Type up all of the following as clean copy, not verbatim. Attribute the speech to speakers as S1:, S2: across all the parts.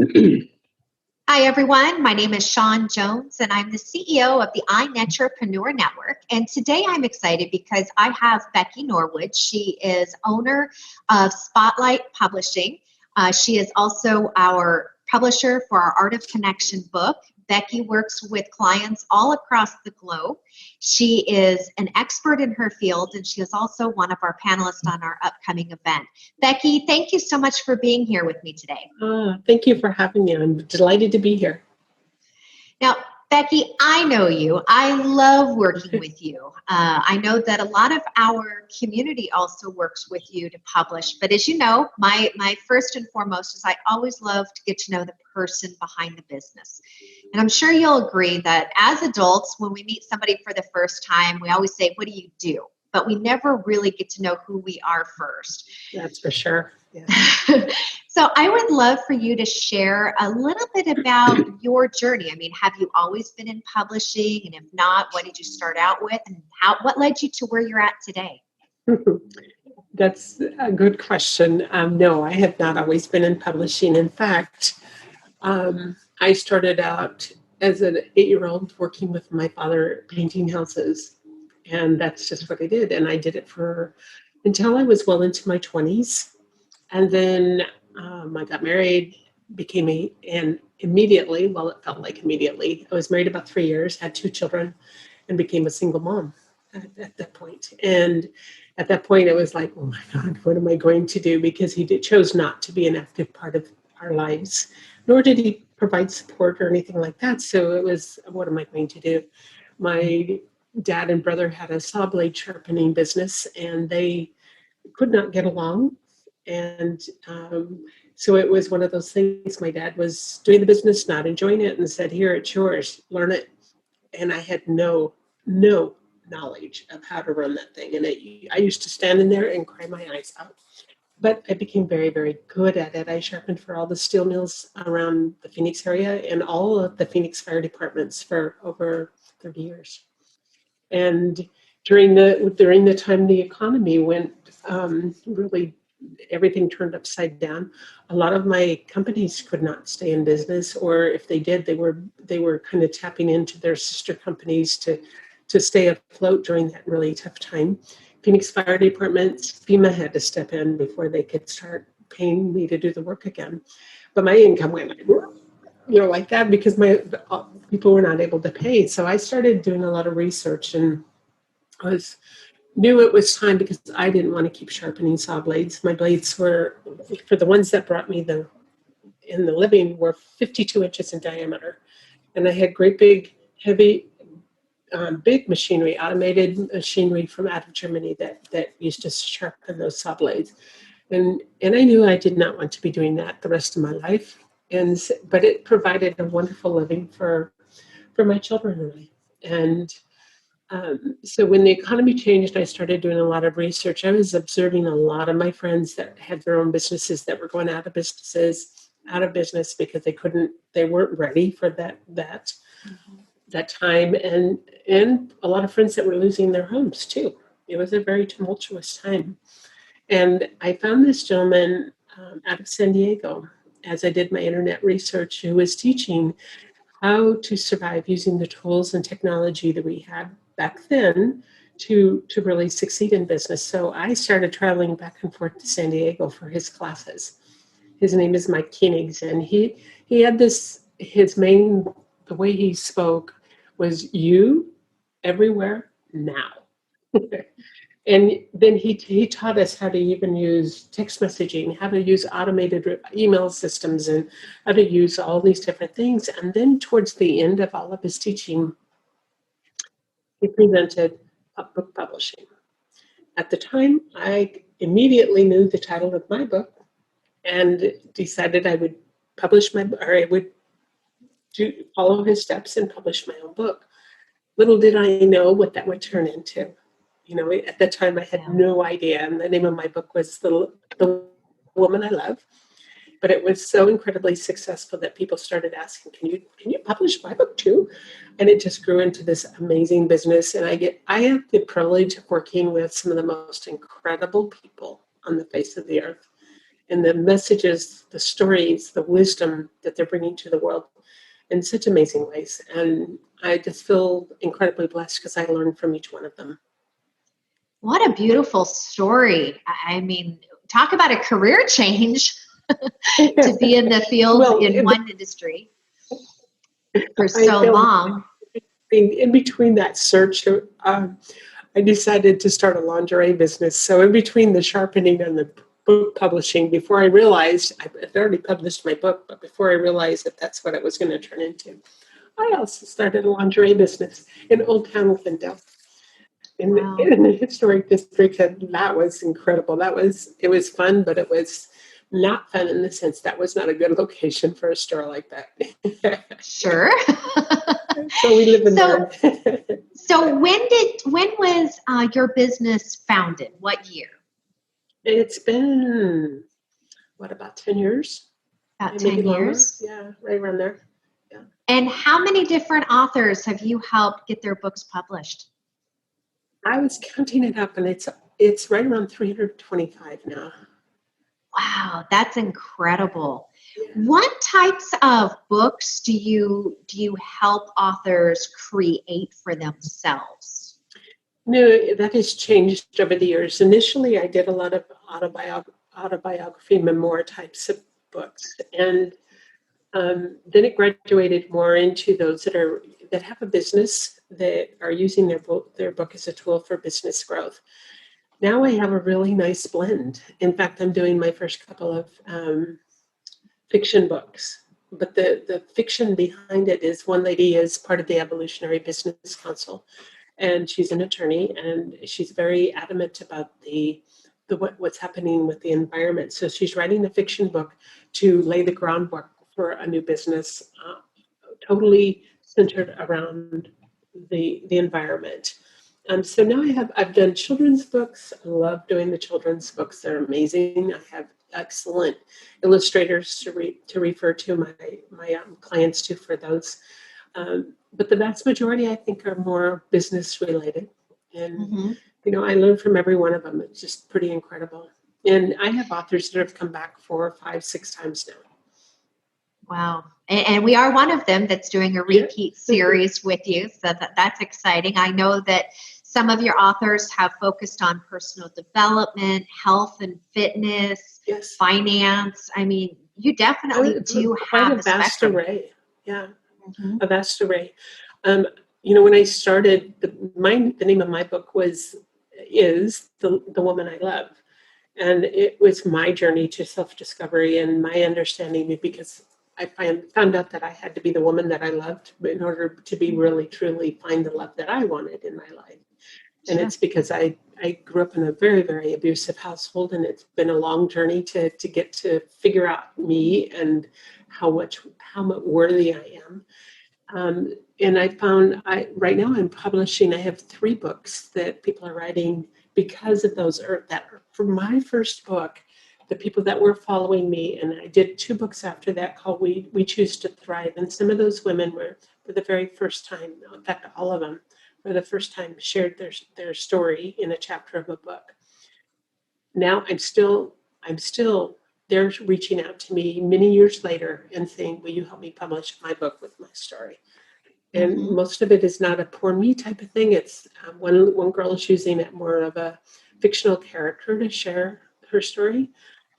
S1: Hi, everyone. My name is Shawn Jones, and I'm the CEO of the iNetrepreneur Network. And today I'm excited because I have Becky Norwood. She is owner of Spotlight Publishing. She is also our publisher for our Art of Connection book. Becky works with clients all across the globe. She is an expert in her field, and she is also one of our panelists on our upcoming event. Becky, thank you so much for being here with me today.
S2: Thank you for having me. I'm delighted to be here.
S1: Now, Becky, I know you. I love working with you. I know that a lot of our community also works with you to publish. But as you know, my first and foremost is I always love to get to know the person behind the business. And I'm sure you'll agree that as adults, when we meet somebody for the first time, we always say, "What do you do?" But we never really get to know who we are first.
S2: That's for sure. Yeah.
S1: So I would love for you to share a little bit about your journey. I mean, have you always been in publishing? And if not, what did you start out with? And what led you to where you're at today?
S2: That's a good question. No, I have not always been in publishing. In fact, I started out as an 8-year-old working with my father painting houses. And that's just what I did. And I did it for until I was well into my 20s. And then I got married, and immediately, well, it felt like immediately, I was married about 3 years, had 2 children, and became a single mom at that point. And at that point, it was like, oh my God, what am I going to do? Because chose not to be an active part of our lives, nor did he provide support or anything like that. So it was, what am I going to do? My dad and brother had a saw blade sharpening business, and they could not get along. And so it was one of those things. My dad was doing the business, not enjoying it, and said, "Here, it's yours, learn it." And I had no knowledge of how to run that thing. And I used to stand in there and cry my eyes out. But I became very, very good at it. I sharpened for all the steel mills around the Phoenix area and all of the Phoenix fire departments for over 30 years. And during the time the economy went really, everything turned upside down. A lot of my companies could not stay in business, or if they did, they were kind of tapping into their sister companies to stay afloat during that really tough time. Phoenix Fire Departments, FEMA had to step in before they could start paying me to do the work again. But my income went like that because my people were not able to pay. So I started doing a lot of research, and knew it was time because I didn't want to keep sharpening saw blades. My blades were, for the ones that brought me in the living, were 52 inches in diameter. And I had great big, heavy, big machinery, automated machinery from out of Germany that used to sharpen those saw blades. And I knew I did not want to be doing that the rest of my life. But it provided a wonderful living for my children and I. And so when the economy changed, I started doing a lot of research. I was observing a lot of my friends that had their own businesses that were going out of business because they weren't ready for that time, and a lot of friends that were losing their homes too. It was a very tumultuous time. And I found this gentleman out of San Diego, as I did my internet research, who was teaching how to survive using the tools and technology that we had back then to really succeed in business. So I started traveling back and forth to San Diego for his classes. His name is Mike Koenigs, and he had the way he spoke was you everywhere now. And then he taught us how to even use text messaging, how to use automated email systems, and how to use all these different things. And then towards the end of all of his teaching, he presented book publishing. At the time, I immediately knew the title of my book and decided I would follow his steps and publish my own book. Little did I know what that would turn into. At that time, I had no idea. And the name of my book was The Woman I Love. But it was so incredibly successful that people started asking, can you publish my book too? And it just grew into this amazing business. And I have the privilege of working with some of the most incredible people on the face of the earth. and the messages, the stories, the wisdom that they're bringing to the world in such amazing ways. And I just feel incredibly blessed because I learned from each one of them.
S1: What a beautiful story. I mean, talk about a career change to be in the field
S2: Well,
S1: in one industry for
S2: I
S1: so
S2: feel
S1: long.
S2: in between that search, I decided to start a lingerie business. So in between the sharpening and the book publishing, before I realized I'd already published my book, but before I realized that that's what it was going to turn into, I also started a lingerie business in Old Town Glendale,
S1: Wow.
S2: in the historic district, and that was incredible. It was fun, but it was not fun in the sense that was not a good location for a store like that.
S1: Sure.
S2: So we live and
S1: So,
S2: learn.
S1: so when was your business founded? What year?
S2: It's been, what, about 10 years?
S1: About
S2: Maybe
S1: 10
S2: longer.
S1: years.
S2: Yeah, right around there. Yeah.
S1: And how many different authors have you helped get their books published?
S2: I was counting it up, and it's right around 325 now.
S1: Wow, that's incredible.
S2: Yeah.
S1: What types of books do you help authors create for themselves?
S2: No, that has changed over the years. Initially, I did a lot of autobiography, memoir types of books, and then it graduated more into those that have a business, that are using their book as a tool for business growth. Now I have a really nice blend. In fact, I'm doing my first couple of fiction books. But the fiction behind it is, one lady is part of the Evolutionary Business Council, and she's an attorney, and she's very adamant about what's happening with the environment. So she's writing a fiction book to lay the groundwork for a new business, totally centered around the environment. So now I've done children's books. I love doing the children's books. They're amazing. I have excellent illustrators to refer to my clients to for those. But the vast majority, I think, are more business related. And
S1: Mm-hmm.
S2: I learn from every one of them. It's just pretty incredible. And I have authors that have come back 4, 5, 6 times now.
S1: Wow. And we are one of them that's doing a repeat series with you. So that's exciting. I know that some of your authors have focused on personal development, health and fitness,
S2: Yes.
S1: Finance. I mean, you definitely do
S2: quite
S1: have
S2: a vast
S1: spectrum.
S2: array. Yeah,
S1: Mm-hmm.
S2: a vast array. When I started, the name of my book is the Woman I Love. And it was my journey to self-discovery and my understanding, because I found out that I had to be the woman that I loved in order to be really, truly find the love that I wanted in my life. And
S1: Sure.
S2: it's because I grew up in a very, very abusive household, and it's been a long journey to get to figure out me and how much worthy I am. And I found right now I'm publishing. I have 3 books that people are writing because of those. For my first book, the people that were following me, and I did 2 books after that called We Choose to Thrive. And some of those women were, for the very first time, in fact, all of them, for the first time, shared their story in a chapter of a book. Now I'm still, they're reaching out to me many years later and saying, will you help me publish my book with my story? And
S1: Mm-hmm.
S2: most of it is not a poor me type of thing. It's one girl is using it more of a fictional character to share her story,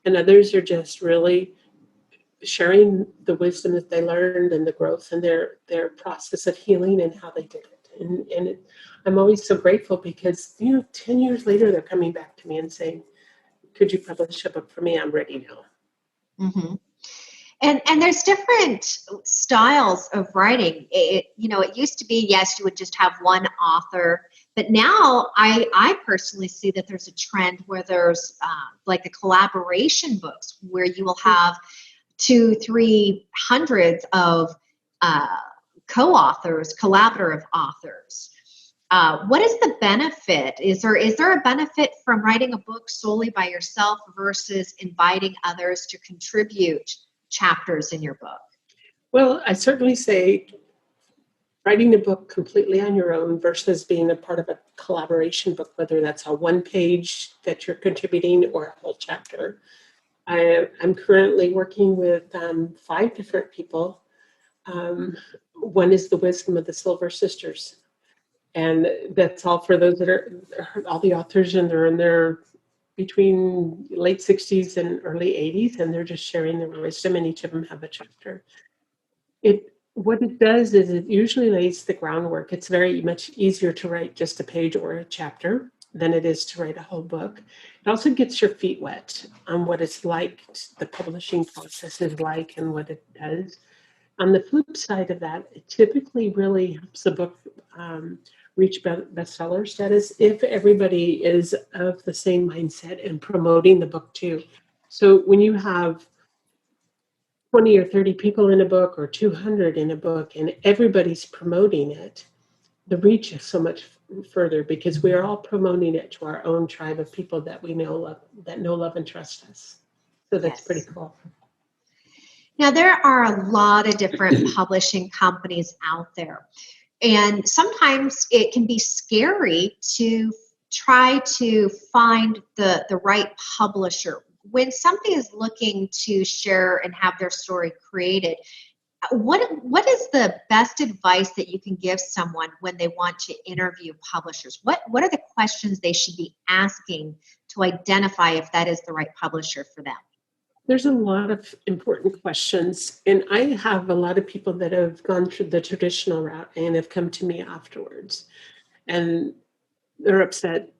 S2: and others are just really sharing the wisdom that they learned and the growth and their process of healing and how they did it. I'm always so grateful because 10 years later they're coming back to me and saying, "Could you publish a book for me? I'm ready now."
S1: Mm-hmm. And there's different styles of writing. It used to be, yes, you would just have one author, but now I personally see that there's a trend where there's like the collaboration books where you will have 200-300 of co-authors, collaborative authors. What is the benefit? Is there a benefit from writing a book solely by yourself versus inviting others to contribute chapters in your book?
S2: Well, I certainly say writing a book completely on your own versus being a part of a collaboration book, whether that's a 1 page that you're contributing or a whole chapter, I'm currently working with 5 different people. One is the Wisdom of the Silver Sisters. And that's all for those that are all the authors, and they're in their between late 60s and early 80s, and they're just sharing their wisdom, and each of them have a chapter. What it does is it usually lays the groundwork. It's very much easier to write just a page or a chapter than it is to write a whole book. It also gets your feet wet on what it's like, the publishing process is like, and what it does. On the flip side of that, it typically really helps the book reach bestseller status if everybody is of the same mindset and promoting the book too. So when you have 20 or 30 people in a book or 200 in a book and everybody's promoting it, the reach is so much further because we are all promoting it to our own tribe of people that we know, love, and trust us. So that's pretty
S1: Yes.
S2: cool.
S1: Now, there are a lot of different publishing companies out there, and sometimes it can be scary to try to find the right publisher. When somebody is looking to share and have their story created, what is the best advice that you can give someone when they want to interview publishers? What are the questions they should be asking to identify if that is the right publisher for them?
S2: There's a lot of important questions, and I have a lot of people that have gone through the traditional route and have come to me afterwards, and they're upset.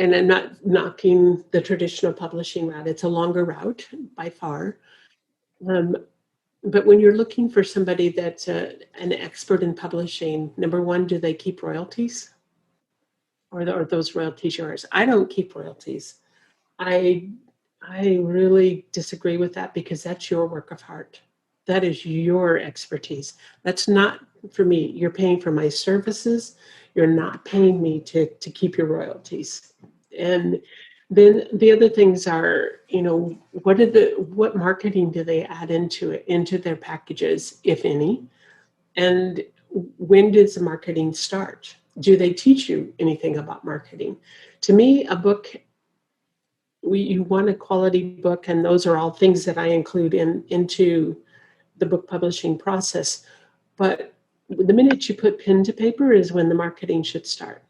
S2: And I'm not knocking the traditional publishing route. It's a longer route by far. Um, but when you're looking for somebody that's an expert in publishing, number one, do they keep royalties? Or are those royalties yours? I don't keep royalties. I I really disagree with that because that's your work of art. That is your expertise. That's not for me. You're paying for my services. You're not paying me to keep your royalties. And then the other things are, what marketing do they add into their packages, if any? And when does the marketing start? Do they teach you anything about marketing? To me, a book, you want a quality book, and those are all things that I include into the book publishing process. But the minute you put pen to paper is when the marketing should start.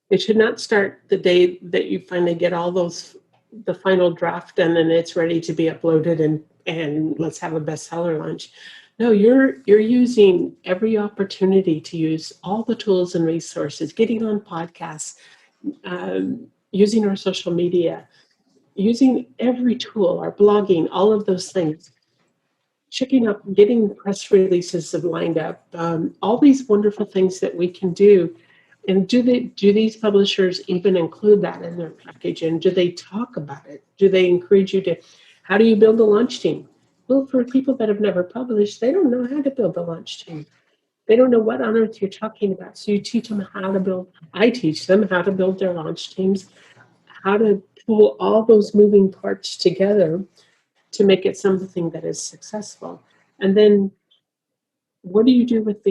S2: It should not start the day that you finally get all the final draft done and it's ready to be uploaded and let's have a bestseller launch. No, you're using every opportunity to use all the tools and resources, getting on podcasts, using our social media, using every tool, our blogging, all of those things, checking up, getting press releases lined up, all these wonderful things that we can do. And do these publishers even include that in their package? And do they talk about it? Do they encourage you to, how do you build a launch team? Well, for people that have never published, they don't know how to build a launch team. They don't know what on earth you're talking about. So you teach them how to build, I teach them how to build their launch teams, how to pull all those moving parts together to make it something that is successful. And then what do you do with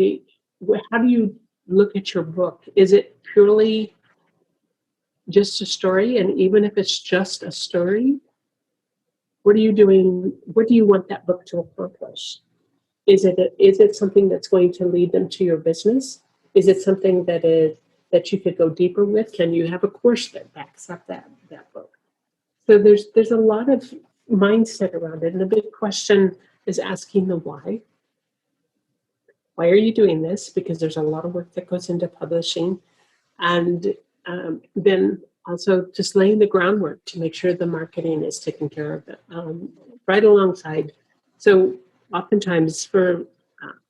S2: how do you look at your book? Is it purely just a story? And even if it's just a story, what are you doing? What do you want that book to accomplish? Is it something that's going to lead them to your business? Is it something that you could go deeper with? Can you have a course that backs up that book? So there's a lot of mindset around it, and the big question is asking the why. Why are you doing this? Because there's a lot of work that goes into publishing, and then also just laying the groundwork to make sure the marketing is taken care of right alongside. So oftentimes for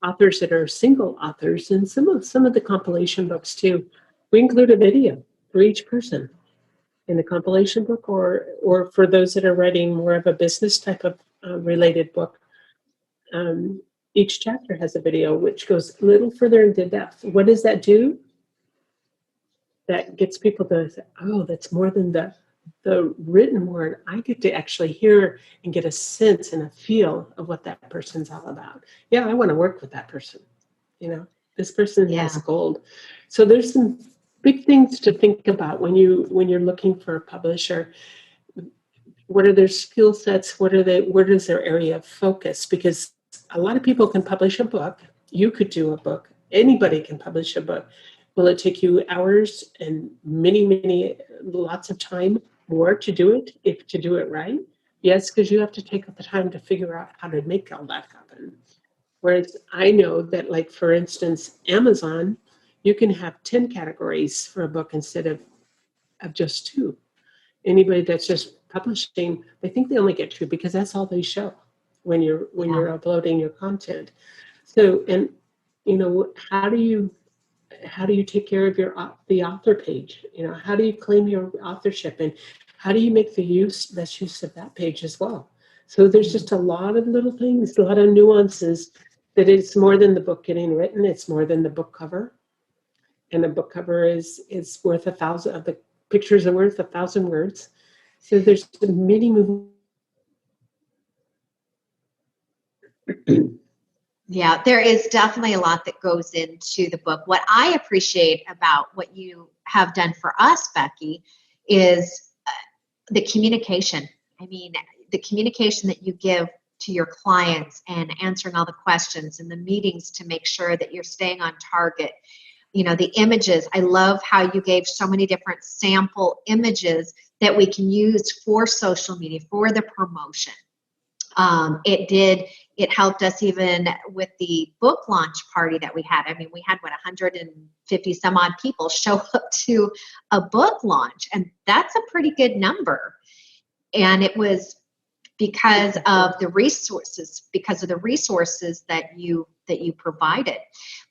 S2: authors that are single authors, and some of the compilation books too, we include a video for each person in the compilation book, or for those that are writing more of a business type of related book. Um, each chapter has a video which goes a little further into depth. What does that do? That gets people to say, oh, that's more than the written word. I get to actually hear and get a sense and a feel of what that person's all about. Yeah, I want to work with that person. This person has
S1: Yeah.
S2: gold. So there's some big things to think about when you're looking for a publisher. what are their skill sets? What is their area of focus? Because a lot of people can publish a book. You could do a book. Anybody can publish a book. Will it take you hours and lots of time more to do it, if to do it right? Yes, because you have to take the time to figure out how to make all that happen. Whereas I know that, like, for instance, Amazon, you can have 10 categories for a book instead of just two. Anybody that's just publishing, they think they only get two because that's all they show when
S1: Yeah.
S2: you're uploading your content. So, and how do you take care of the author page? How do you claim your authorship, and how do you make best use of that page as well? So there's just a lot of little things, a lot of nuances, that it's more than the book getting written. It's more than the book cover, and the book cover is worth 1,000 of the pictures are worth 1,000 words. So there's many moving.
S1: Yeah, there is definitely a lot that goes into the book. What I appreciate about what you have done for us, Becky, is the communication. I mean, the communication that you give to your clients and answering all the questions and the meetings to make sure that you're staying on target. The images. I love how you gave so many different sample images that we can use for social media, for the promotion. It helped us even with the book launch party that we had. I mean, we had 150 some odd people show up to a book launch, and that's a pretty good number. And it was because of the resources that you provided.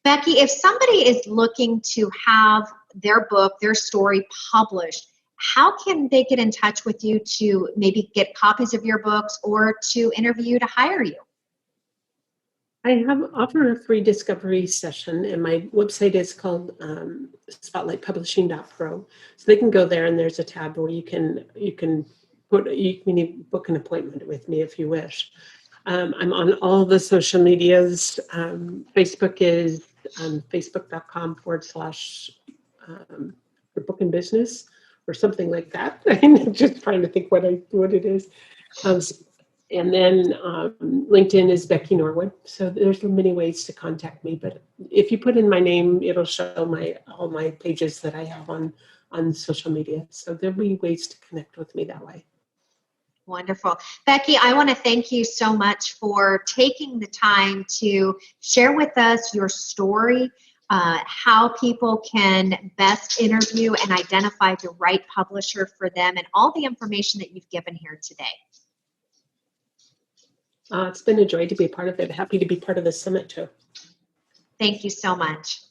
S1: Becky, if somebody is looking to have their book, their story published, how can they get in touch with you to maybe get copies of your books or to interview you to hire you?
S2: I offer a free discovery session, and my website is called spotlightpublishing.pro. So they can go there, and there's a tab where you can book an appointment with me if you wish. I'm on all the social medias. Facebook is facebook.com/for book and business or something like that. I'm just trying to think what it is. And then LinkedIn is Becky Norwood. So there's many ways to contact me. But if you put in my name, it'll show all my pages that I have on social media. So there'll be ways to connect with me that way.
S1: Wonderful. Becky, I want to thank you so much for taking the time to share with us your story, how people can best interview and identify the right publisher for them, and all the information that you've given here today.
S2: It's been a joy to be a part of it. Happy to be part of the summit too.
S1: Thank you so much.